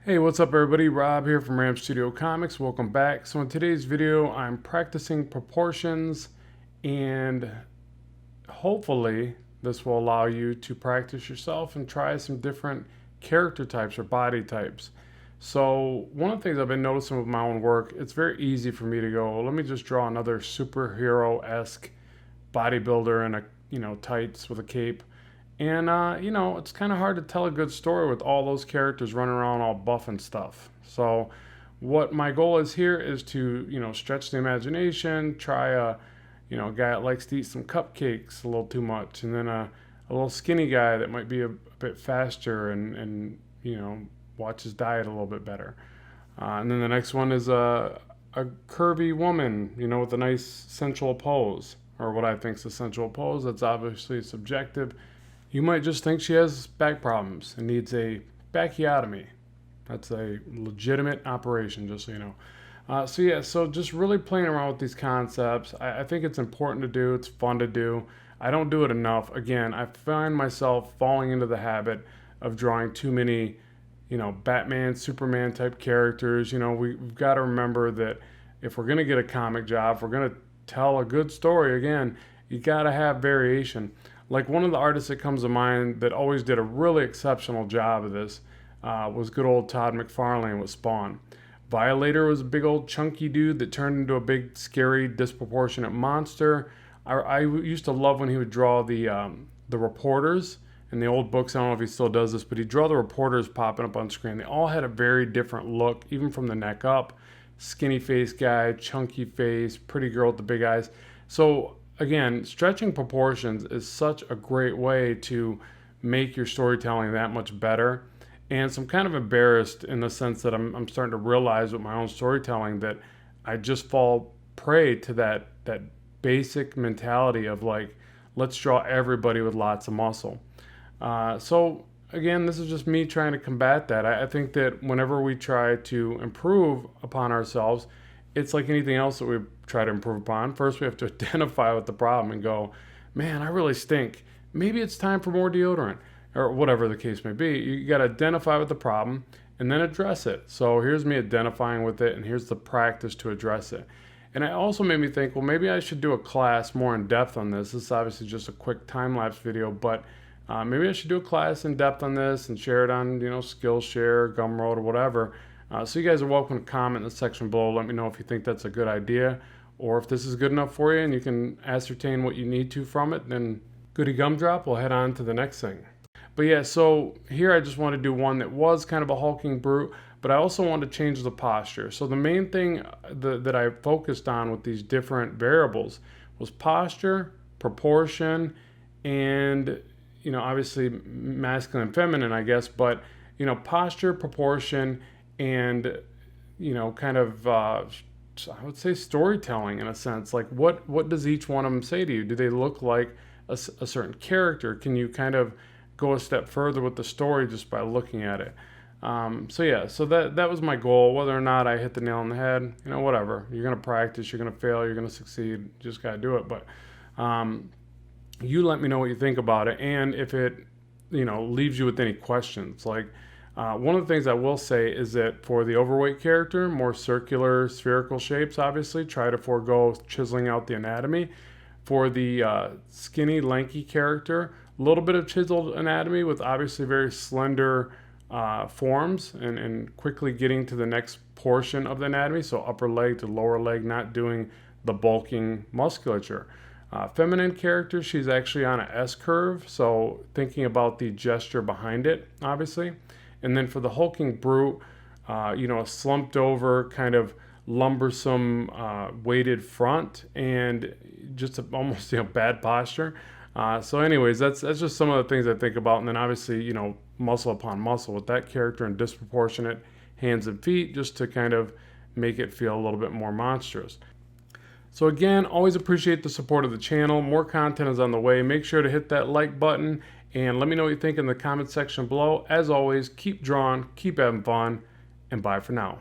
Hey, what's up everybody? Rob here from Ram Studio Comics. Welcome back. So in today's video, I'm practicing proportions, and hopefully this will allow you to practice yourself and try some different character types or body types. So one of the things I've been noticing with my own work, it's very easy for me to go, let me just draw another superhero-esque bodybuilder in tights with a cape. And, it's kind of hard to tell a good story with all those characters running around all buff and stuff. So what my goal is here is to, stretch the imagination, try a guy that likes to eat some cupcakes a little too much, and then a little skinny guy that might be a bit faster and watch his diet a little bit better. And then the next one is a curvy woman, with a nice sensual pose, or what I think is a sensual pose. That's obviously subjective. You might just think she has back problems and needs a backiotomy. That's a legitimate operation, just so you know. So just really playing around with these concepts. I think it's important to do. It's fun to do. I don't do it enough. Again, I find myself falling into the habit of drawing too many, Batman, Superman type characters. We've got to remember that if we're going to get a comic job, if we're going to tell a good story, again, you got to have variation. Like one of the artists that comes to mind that always did a really exceptional job of this was good old Todd McFarlane with Spawn. Violator was a big old chunky dude that turned into a big, scary, disproportionate monster. I used to love when he would draw the reporters in the old books. I don't know if he still does this, but he'd draw the reporters popping up on screen. They all had a very different look, even from the neck up. Skinny face guy, chunky face, pretty girl with the big eyes. So again, stretching proportions is such a great way to make your storytelling that much better. And so I'm kind of embarrassed in the sense that I'm starting to realize with my own storytelling that I just fall prey to that basic mentality of like, let's draw everybody with lots of muscle. So again, this is just me trying to combat that. I think that whenever we try to improve upon ourselves, it's like anything else that we try to improve upon. First, we have to identify with the problem and go, man, I really stink. Maybe it's time for more deodorant, or whatever the case may be. You got to identify with the problem and then address it. So here's me identifying with it, and here's the practice to address it. And it also made me think, well, maybe I should do a class more in depth on this. This is obviously just a quick time-lapse video, but maybe I should do a class in depth on this and share it on, Skillshare, Gumroad, or whatever. So you guys are welcome to comment in the section below. Let me know if you think that's a good idea or if this is good enough for you and you can ascertain what you need to from it. Then goody gumdrop, we'll head on to the next thing. But yeah, so here I just want to do one that was kind of a hulking brute, but I also want to change the posture. So the main thing that I focused on with these different variables was posture, proportion, and obviously masculine and feminine, I guess, but posture, proportion, and kind of I would say storytelling in a sense. Like what does each one of them say to you? Do they look like a certain character? Can you kind of go a step further with the story just by looking at it? So that was my goal. Whether or not I hit the nail on the head, whatever. You're gonna practice, you're gonna fail, you're gonna succeed. You just gotta do it. But you let me know what you think about it, and if it leaves you with any questions. Like one of the things I will say is that for the overweight character, more circular, spherical shapes, obviously, try to forego chiseling out the anatomy. For the skinny, lanky character, a little bit of chiseled anatomy with obviously very slender forms and quickly getting to the next portion of the anatomy, so upper leg to lower leg, not doing the bulking musculature. Feminine character, she's actually on an S curve, so thinking about the gesture behind it, obviously. And then for the hulking brute, a slumped over kind of lumbersome weighted front and just almost bad posture. So anyways, that's just some of the things I think about. And then obviously muscle upon muscle with that character and disproportionate hands and feet just to kind of make it feel a little bit more monstrous. So again, always appreciate the support of the channel. More content is on the way. Make sure to hit that like button and let me know what you think in the comment section below. As always, keep drawing, keep having fun, and bye for now.